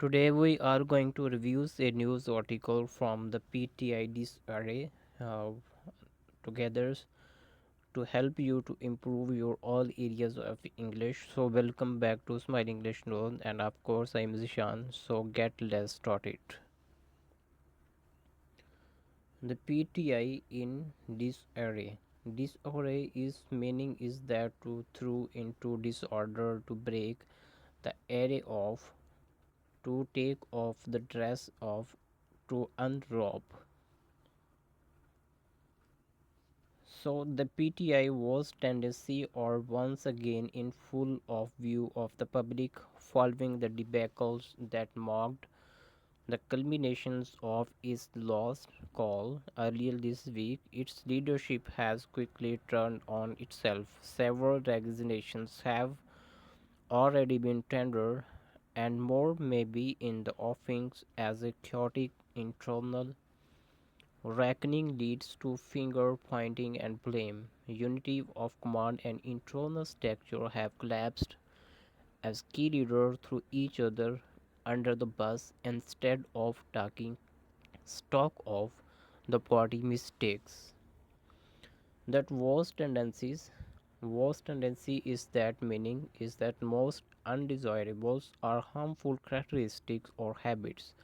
Today we are going to review a news article from the PTI Disarray uh, together to help you to improve your all areas of English. So welcome back to Smile English Note, and of course I am Zeeshan. So let's start it. The PTI in disarray. Disarray is meaning is that to throw into disorder, to break the array of, to take off the dress of, to unrobe. So the PTI was tendency or once again in full of view of the public following the debacles that marked the culminations of its last call earlier this week. Its leadership has quickly turned on itself. Several resignations have already been tendered, and more may be in the offings as a chaotic internal reckoning leads to finger pointing and blame. Unity of command and internal structure have collapsed as key leaders threw each other under the bus instead of taking stock of the party mistakes. That worst tendency is that meaning is that most undesirables are harmful characteristics or habits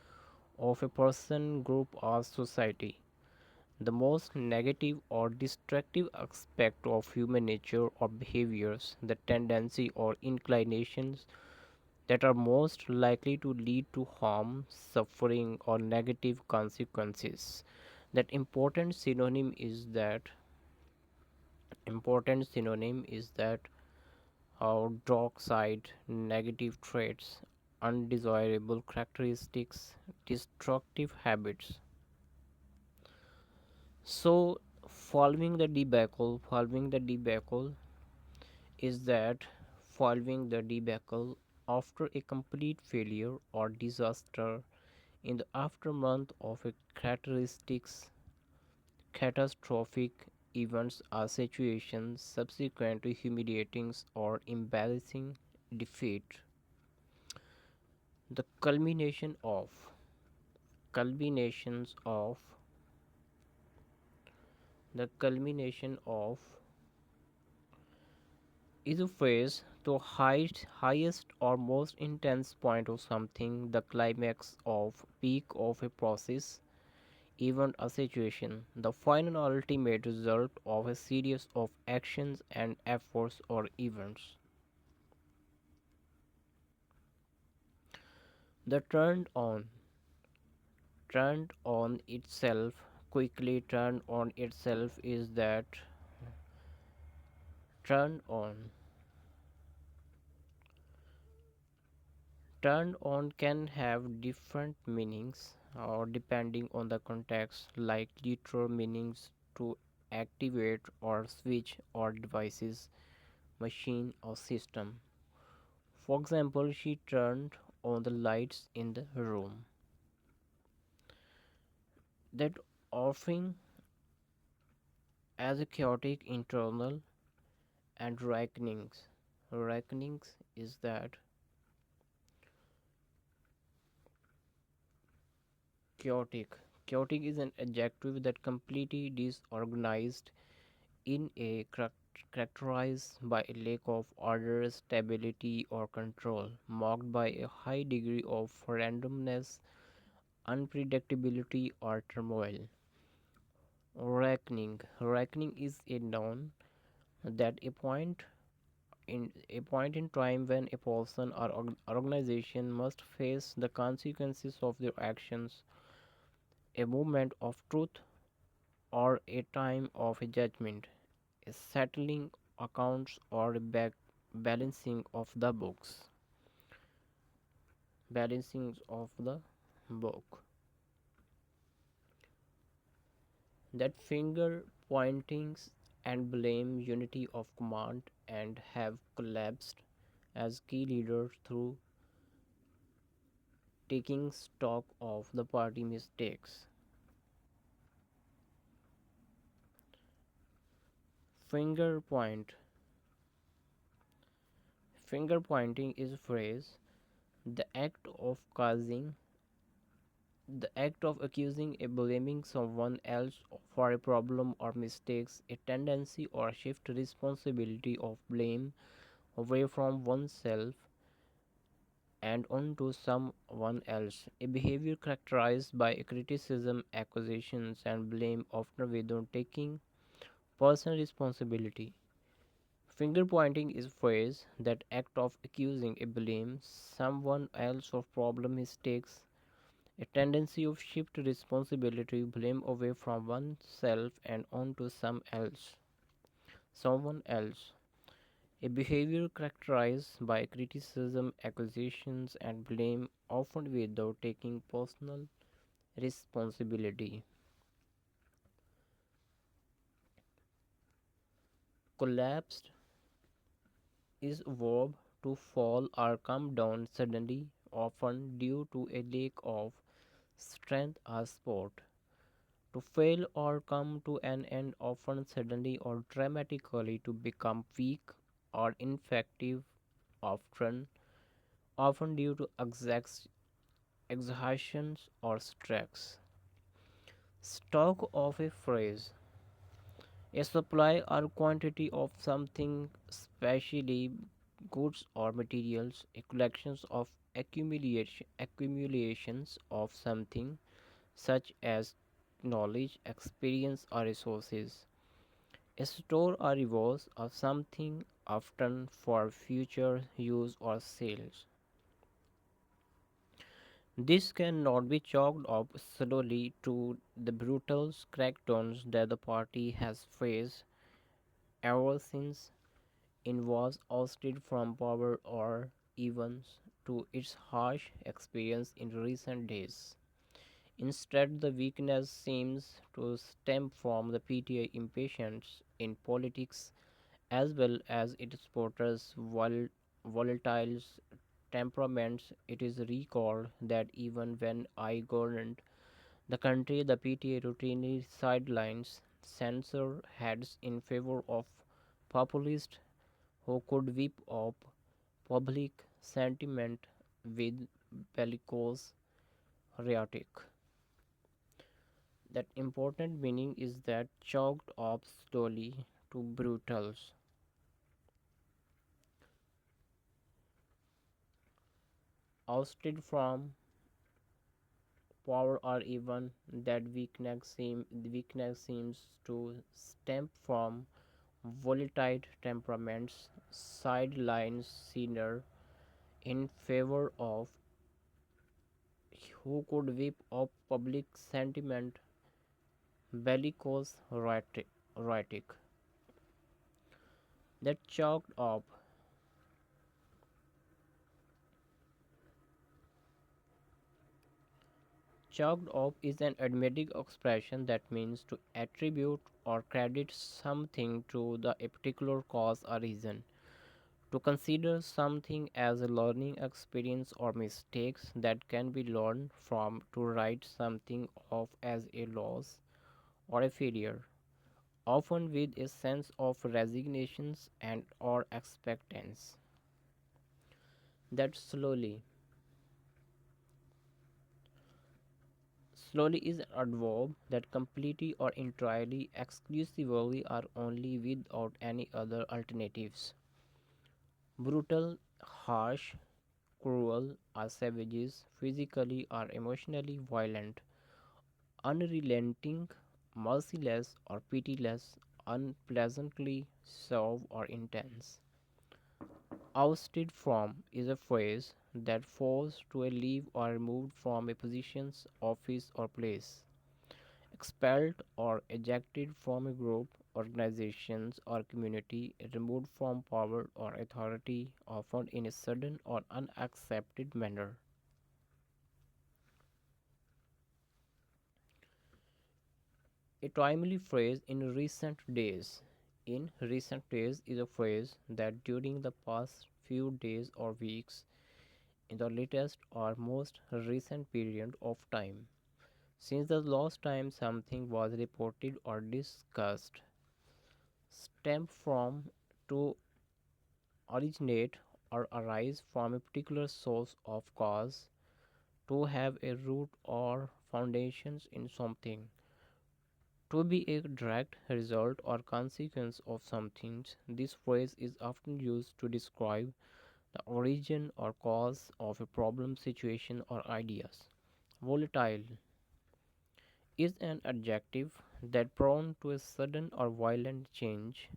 of a person, group, or society. The most negative or destructive aspect of human nature or behaviors, the tendency or inclinations that are most likely to lead to harm, suffering, or negative consequences. That important synonym is that our dark side, negative traits, undesirable characteristics, destructive habits. So following the debacle is that following the debacle after a complete failure or disaster in the aftermath of a catastrophic events or situations subsequent to humiliating or embarrassing defeat. The culminations of the culmination of is a phrase to highest or most intense point of something, the climax of peak of a process, event, a situation, the final ultimate result of a series of actions and efforts or events. The turned on itself, quickly turned on itself is that turned on. Turned on can have different meanings or depending on the context, like literal meanings to activate or switch or devices, machine or system. For example, she turned on the lights in the room. That offering as a chaotic internal and reckonings. Reckonings is that chaotic. Chaotic is an adjective that completely disorganized in a characterized by a lack of order, stability, or control, marked by a high degree of randomness, unpredictability, or turmoil. Reckoning is a noun that a point in time when a person or organization must face the consequences of their actions, a moment of truth, or a time of a judgment, a settling accounts or a balancing of the books. Balancing of the book. That finger pointings and blame unity of command and have collapsed as key leaders through taking stock of the party mistakes. Finger point. Finger pointing is a phrase The act of accusing or blaming someone else for a problem or mistakes, a tendency or shift responsibility of blame away from oneself and onto someone else. A behavior characterized by criticism, accusations, and blame, often without taking personal responsibility. Finger pointing is a phrase that act of accusing or blame someone else of problem mistakes, a tendency of shift responsibility blame away from oneself and onto someone else. A behavior characterized by criticism, accusations, and blame, often without taking personal responsibility. Collapsed is a verb to fall or come down suddenly, often due to a lack of strength or support. To fail or come to an end, often suddenly or dramatically, to become weak or ineffective, often due to exhaustion or stress. Stock of a phrase, a supply or quantity of something, especially goods or materials, a collection of accumulations of something, such as knowledge, experience, or resources. A store or reverse of something, often for future use or sales. This cannot be chalked up solely to the brutal crackdowns that the party has faced ever since it was ousted from power or even to its harsh experience in recent days. Instead, the weakness seems to stem from the PTI impatience in politics as well as its supporters' volatile temperaments. It is recalled that even when I governed the country, the PTA routinely sidelines censor heads in favor of populists who could whip up public sentiment with bellicose rhetoric. That important meaning is that chalked up slowly to brutals, ousted from power, or even that weakness seems to stem from volatile temperaments, sidelines senior in favor of who could whip up public sentiment, bellicose rhetoric. That chalked up is an idiomatic expression that means to attribute or credit something to a particular cause or reason. To consider something as a learning experience or mistakes that can be learned from, to write something off as a loss or a failure, often with a sense of resignation and or expectance. That slowly is an adverb that completely or entirely, exclusively, or only without any other alternatives. Brutal, harsh, cruel, or savages, physically or emotionally violent, unrelenting, merciless, or pitiless, unpleasantly suave or intense. Ousted from is a phrase that forced to leave or removed from a position, office, or place. Expelled or ejected from a group, organizations, or community, removed from power or authority, often in a sudden or unaccepted manner. A timely phrase in recent days. In recent days is a phrase that during the past few days or weeks, in the latest or most recent period of time, since the last time something was reported or discussed, stem from, to originate, or arise from a particular source of cause, to have a root or foundations in something, to be a direct result or consequence of something. This phrase is often used to describe the origin or cause of a problem, situation, or ideas. Volatile is an adjective that prone to a sudden or violent change,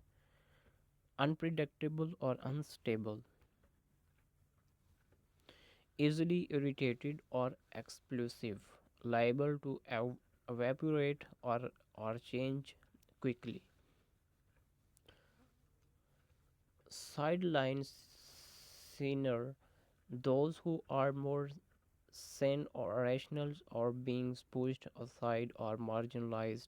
unpredictable or unstable, easily irritated or explosive, liable to evaporate or change quickly. Sideline sinner, those who are more sane or rational or being pushed aside or marginalized.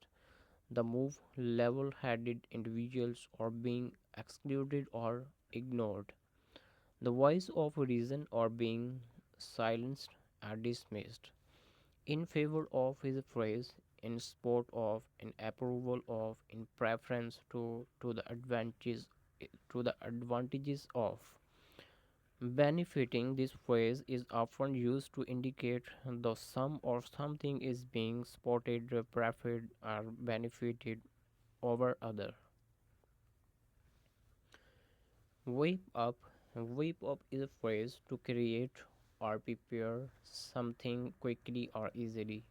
The move level headed individuals or being excluded or ignored. The voice of reason or being silenced or dismissed in favor of his phrase, in support of, in approval of, in preference to the advantages of. Benefiting, this phrase is often used to indicate the sum or something is being supported, preferred, or benefited over other. Whip up. Whip up is a phrase to create or prepare something quickly or easily.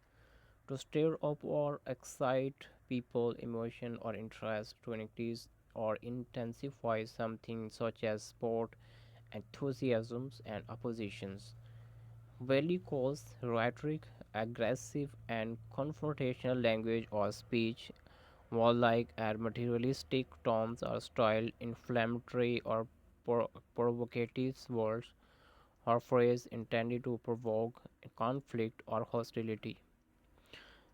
To stir up or excite people, emotion or interest, to increase or intensify something such as sport, enthusiasms and oppositions. Bellicose rhetoric, aggressive and confrontational language or speech, warlike and materialistic tones or style, inflammatory or provocative words or phrase intended to provoke conflict or hostility.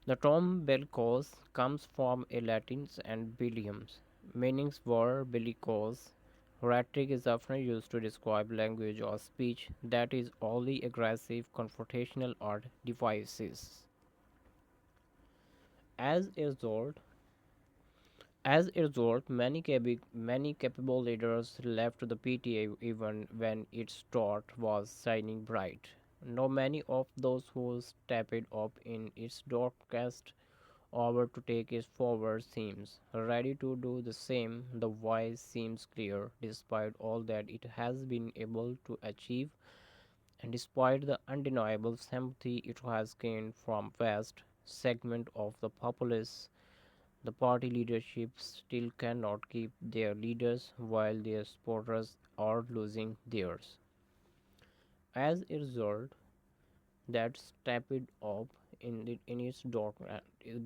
The term bellicose comes from a Latin and belliums, meaning war, bellicose. Rhetoric is often used to describe language or speech that is only aggressive, confrontational, or divisive. As a result, many capable leaders left the PTA even when its star was shining bright. Now many of those who stepped up in its darkest hour to take it forward seems ready to do the same. The why seems clear, despite all that it has been able to achieve, and despite the undeniable sympathy it has gained from vast segment of the populace. The party leadership still cannot keep their leaders while their supporters are losing theirs. As a result, that stepped up in its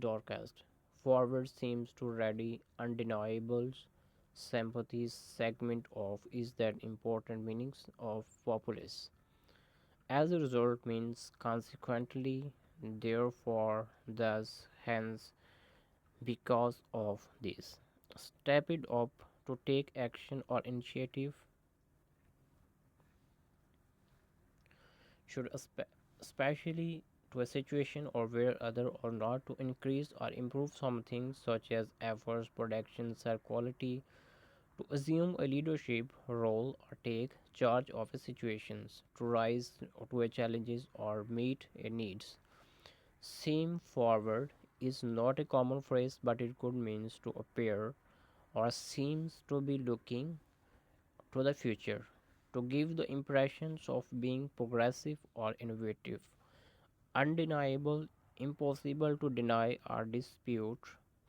darkest forward seems to ready undeniable sympathies segment of is that important meanings of populace. As a result means consequently, therefore, thus, hence, because of this. Step it up to take action or initiative should especially to a situation or where other or not to increase or improve something such as efforts, productions or quality, to assume a leadership role or take charge of a situations, to rise to a challenges or meet a needs. Seem forward is not a common phrase, but it could means to appear or seems to be looking to the future, to give the impressions of being progressive or innovative, undeniable, impossible to deny or dispute,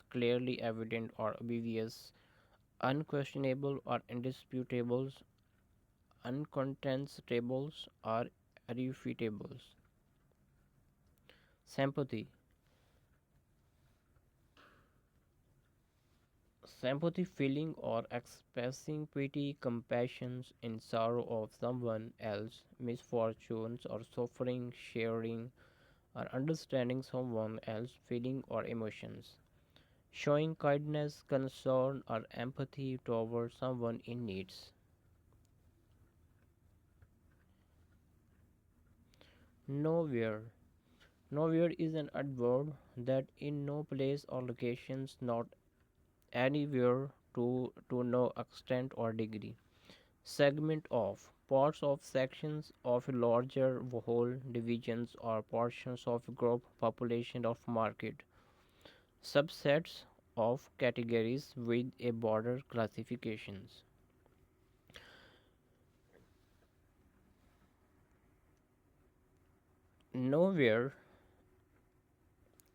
clearly evident or obvious, unquestionable or indisputable, uncontestable or irrefutable. Sympathy. Sympathy feeling or expressing pity, compassion in sorrow of someone else, misfortunes or suffering, sharing or understanding someone else feeling or emotions. Showing kindness, concern or empathy toward someone in needs. Nowhere. Nowhere is an adverb that in no place or locations, not anywhere to no extent or degree. segment of parts of sections of a larger whole, divisions or portions of a group, population of market, subsets of categories with a broader classifications. Nowhere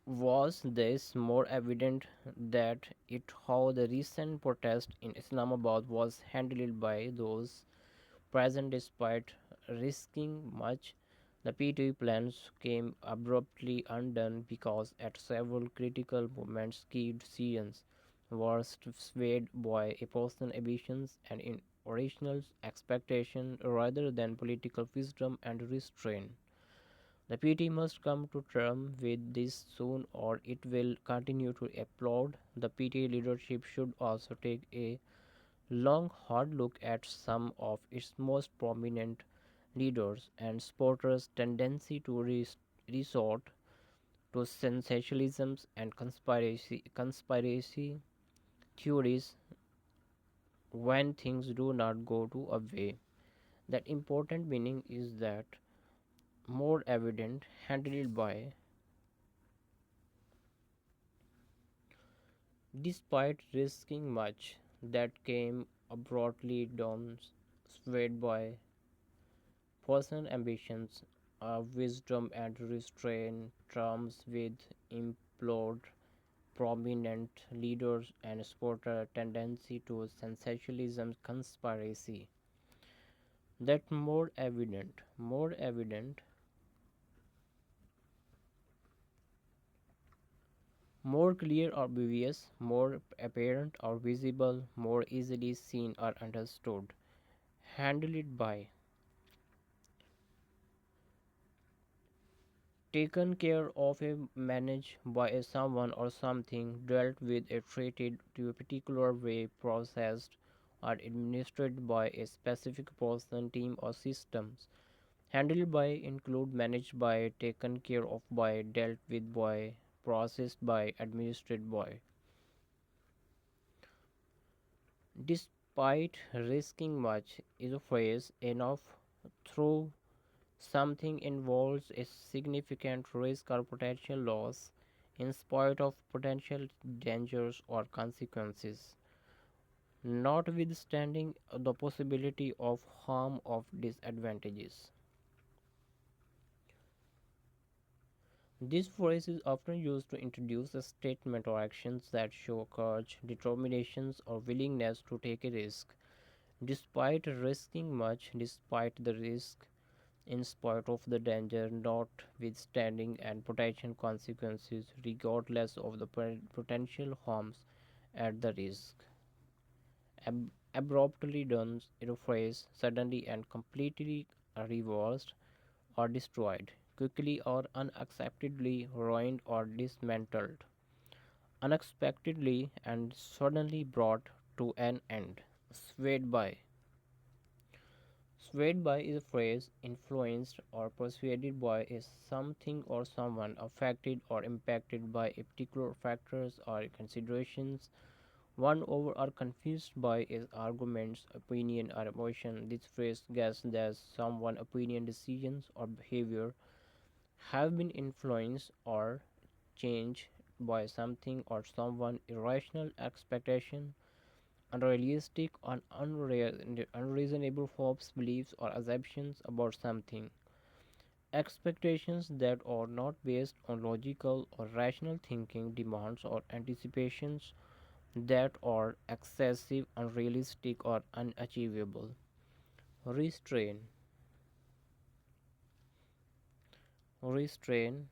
was this more evident that it how the recent protest in Islamabad was handled by those present despite risking much. The PTI plans came abruptly undone because at several critical moments key decisions were swayed by a personal ambitions and in original expectation rather than political wisdom and restraint. The PT must come to terms with this soon or it will continue to applaud. The PT leadership should also take a long hard look at some of its most prominent leaders and supporters' tendency to resort to sensationalisms and conspiracy theories when things do not go to a way. That important meaning is that more evident handled by despite risking much that came abruptly down swayed by personal ambitions, wisdom and restraint, terms with implode prominent leaders and supporter tendency to sensationalism conspiracy. That more clear or obvious, more apparent or visible, more easily seen or understood. Handled by taken care of a managed by a someone or something dealt with a treated to a particular way processed or administered by a specific person team or systems handled by include managed by taken care of by dealt with by processed by administered by despite risking much is a phrase enough through something involves a significant risk or potential loss in spite of potential dangers or consequences, notwithstanding the possibility of harm or disadvantages. This phrase is often used to introduce a statement or actions that show courage, determinations, or willingness to take a risk, despite risking much, despite the risk, in spite of the danger, notwithstanding and potential consequences, regardless of the potential harms at the risk. Abruptly done in a phrase, suddenly and completely reversed or destroyed, quickly or unacceptably ruined or dismantled, unexpectedly and suddenly brought to an end, swayed by. Swayed by is a phrase influenced or persuaded by a something or someone affected or impacted by a particular factors or considerations, won over or confused by his arguments, opinion or emotion. This phrase gets that someone opinion, decisions or behavior have been influenced or changed by something or someone irrational expectation, unrealistic or unreasonable hopes, beliefs, or assumptions about something. Expectations that are not based on logical or rational thinking, demands or anticipations that are excessive, unrealistic, or unachievable. Restrain. Restrain.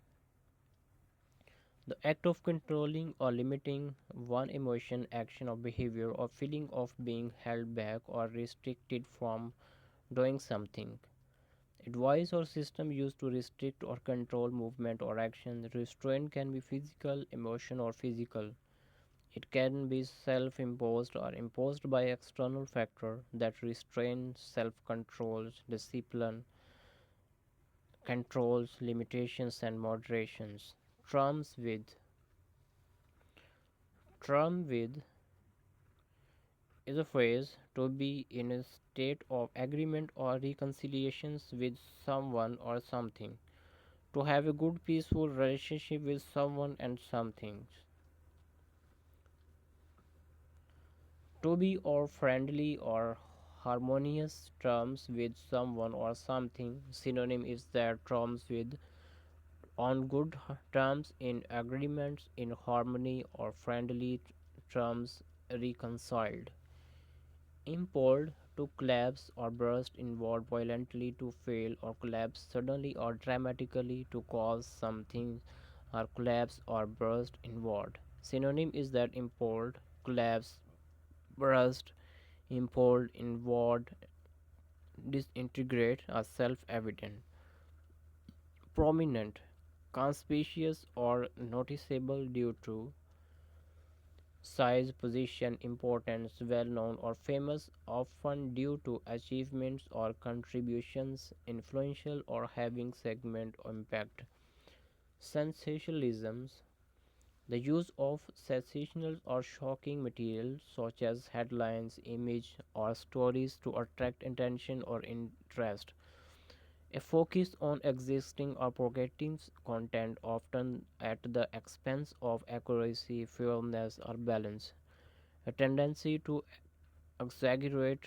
The act of controlling or limiting one emotion, action, or behavior or feeling of being held back or restricted from doing something. Advice or system used to restrict or control movement or action. Restraint can be physical, emotional, or physical. It can be self-imposed or imposed by external factor that restrain, self-controls, discipline, controls, limitations, and moderations. Terms with term with is a phrase to be in a state of agreement or reconciliations with someone or something. To have a good peaceful relationship with someone and something. To be or friendly or harmonious terms with someone or something. Synonym is that terms with on good terms in agreements in harmony or friendly terms reconciled. Implode to collapse or burst inward violently to fail or collapse suddenly or dramatically to cause something or collapse or burst inward. Synonym is that implode, collapse, burst, implode, inward, disintegrate are self-evident. Prominent, conspicuous or noticeable due to size, position, importance, well known or famous, often due to achievements or contributions, influential or having segment or impact. Sensationalisms, the use of sensational or shocking material such as headlines, image, or stories to attract attention or interest. A focus on existing or forgetting content, often at the expense of accuracy, fairness, or balance. A tendency to exaggerate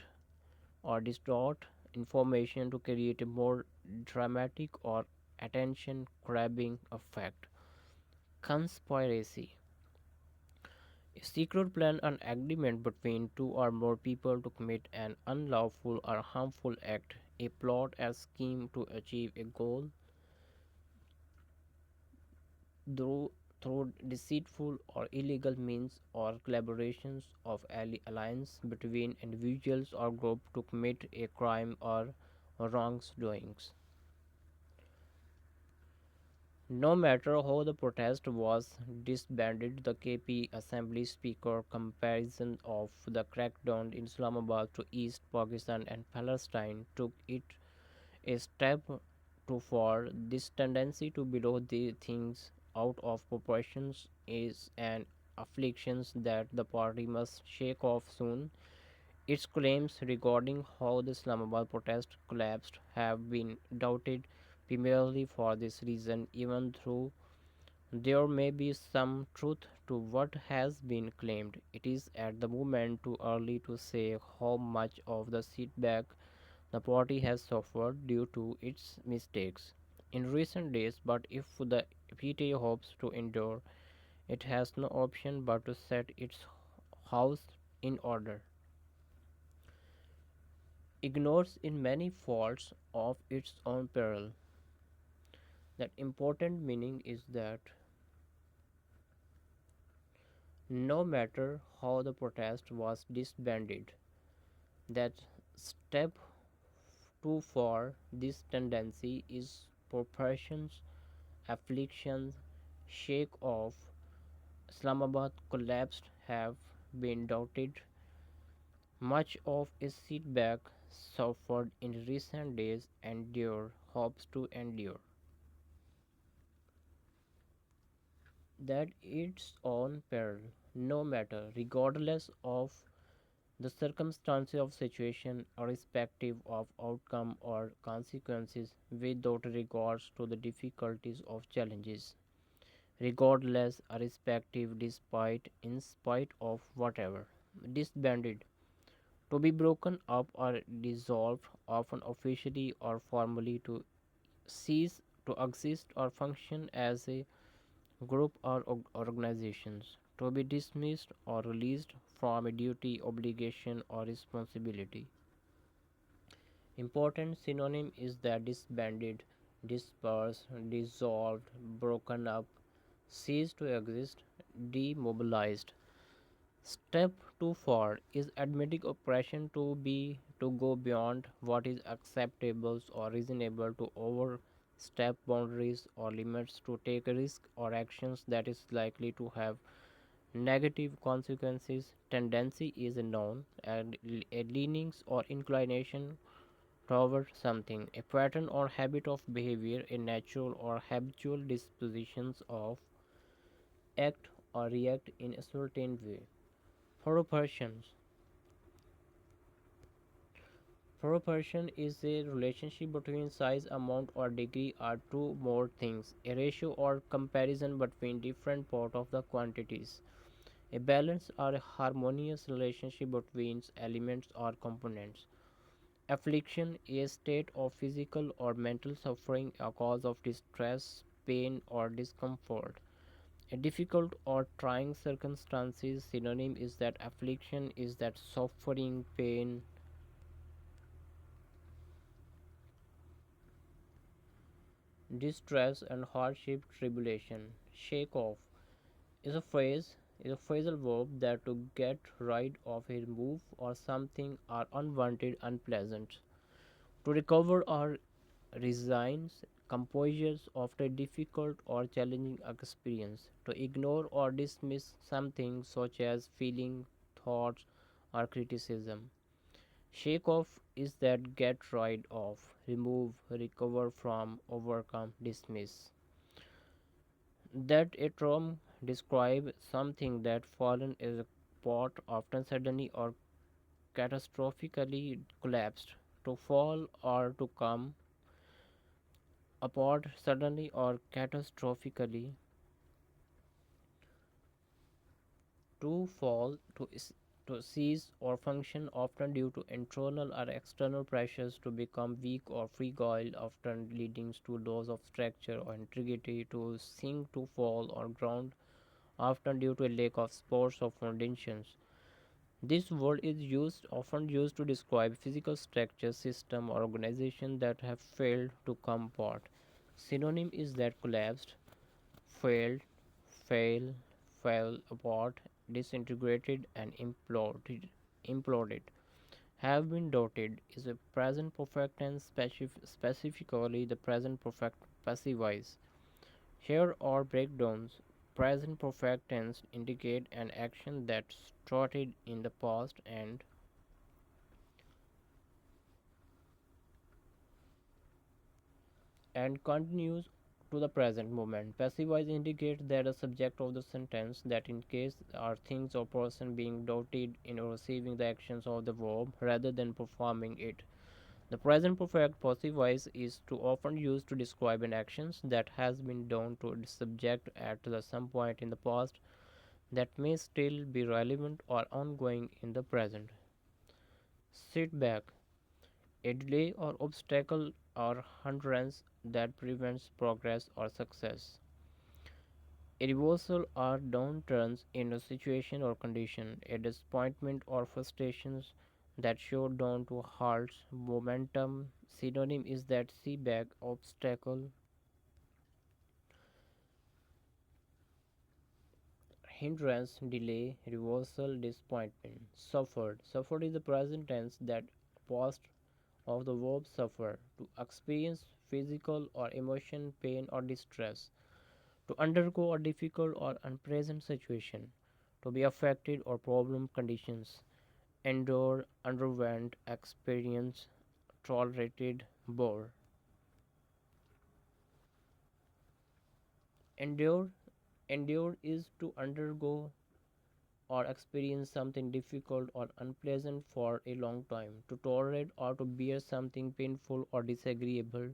or distort information to create a more dramatic or attention grabbing effect. Conspiracy, a secret plan and agreement between two or more people to commit an unlawful or harmful act, a plot or scheme to achieve a goal through, through deceitful or illegal means or collaborations of alliance between individuals or groups to commit a crime or wrongdoings. No matter how the protest was disbanded, the KP Assembly Speaker comparison of the crackdown in Islamabad to East Pakistan and Palestine took it a step too far. This tendency to blow the things out of proportions is an affliction that the party must shake off soon. Its claims regarding how the Islamabad protest collapsed have been doubted primarily for this reason, even though there may be some truth to what has been claimed. It is at the moment too early to say how much of the setback the party has suffered due to its mistakes in recent days, but if the PTA hopes to endure, it has no option but to set its house in order. Ignores in many faults of its own peril. That important meaning is that no matter how the protest was disbanded, that step too far, this tendency is proportions, afflictions, shake off. Islamabad collapsed have been doubted. Much of its setback suffered in recent days endure hopes to endure. That its own peril, no matter, regardless of the circumstances of situation, irrespective of outcome or consequences, without regards to the difficulties of challenges, regardless, irrespective, despite, in spite of whatever, disbanded, to be broken up or dissolved, often officially or formally, to cease to exist or function as a group or organizations, to be dismissed or released from a duty, obligation, or responsibility. Important synonym is that disbanded, dispersed, dissolved, broken up, ceased to exist, demobilized. Step too far is admitting oppression to go beyond what is acceptable or reasonable, to overstep boundaries or limits, to take a risk or actions that is likely to have negative consequences. Tendency is a known and a leanings or inclination toward something, a pattern or habit of behavior, a natural or habitual dispositions of act or react in a certain way. Proportions, Proportion is a relationship between size, amount, or degree or two more things, a ratio or comparison between different parts of the quantities. A balanced or a harmonious relationship between elements or components. Affliction is a state of physical or mental suffering, a cause of distress, pain, or discomfort. A difficult or trying circumstances synonym is that affliction is that suffering, pain, distress, and hardship, tribulation. Shake off is a phrase is a phrasal verb that to get rid of, a remove, or something are unwanted, unpleasant. To recover or resign composures after a difficult or challenging experience. To ignore or dismiss something such as feeling, thoughts, or criticism. Shake off is that get rid of, remove, recover from, overcome, dismiss. That a term describes something that fallen is apart, often suddenly or catastrophically collapsed. To fall or to come apart suddenly or catastrophically. To fall, to cease or function, often due to internal or external pressures. To become weak or fragile, often leading to loss of structure or integrity. To sink, to fall or ground, often due to a lack of supports or foundations. This word is often used to describe physical structure, system, or organization that have failed to come apart. Synonym is that collapsed, failed, fail, fell apart, disintegrated, and imploded. Have been dotted is a present perfect tense, specifically the present perfect passive voice. Here are breakdowns. Present perfect tense indicate an action that started in the past and continues to the present moment. Passive voice indicates that the subject of the sentence, that in case are things or person being doubted in receiving the actions of the verb rather than performing it. The present perfect passive voice is too often used to describe an action that has been done to the subject at some point in the past that may still be relevant or ongoing in the present. Setback, a delay or obstacle or hindrance that prevents progress or success. A reversal or downturns in a situation or condition, a disappointment or frustrations that show down to halts momentum. Synonym is that setback, obstacle, hindrance, delay, reversal, disappointment. Suffered. Suffered is the present tense that past of the verb suffer, to experience physical or emotion pain or distress, to undergo a difficult or unpleasant situation, to be affected or problem conditions, endure, underwent, experience, tolerated, bore. Endure, endure is to undergo or experience something difficult or unpleasant for a long time, to tolerate or to bear something painful or disagreeable,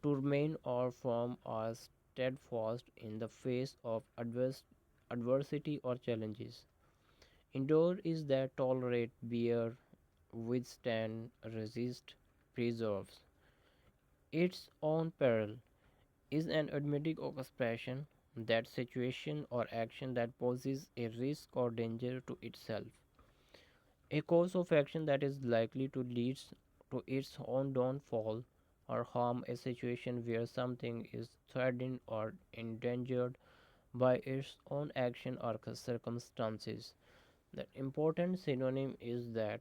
to remain or firm or steadfast in the face of adversity or challenges. Endure is that tolerate, bear, withstand, resist, preserves. Its own peril is an admitting of expression that situation or action that poses a risk or danger to itself. A course of action that is likely to lead to its own downfall or harm, a situation where something is threatened or endangered by its own action or circumstances. The important synonym is that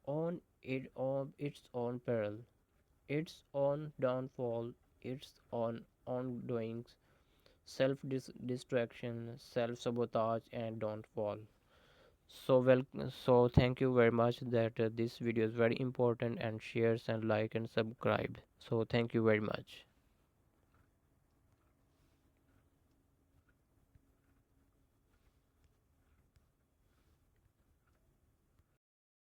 on its own peril, its own downfall, its own ongoings, self distraction, self sabotage, and downfall. So thank you very much that this video is very important, and shares and like and subscribe. So thank you very much.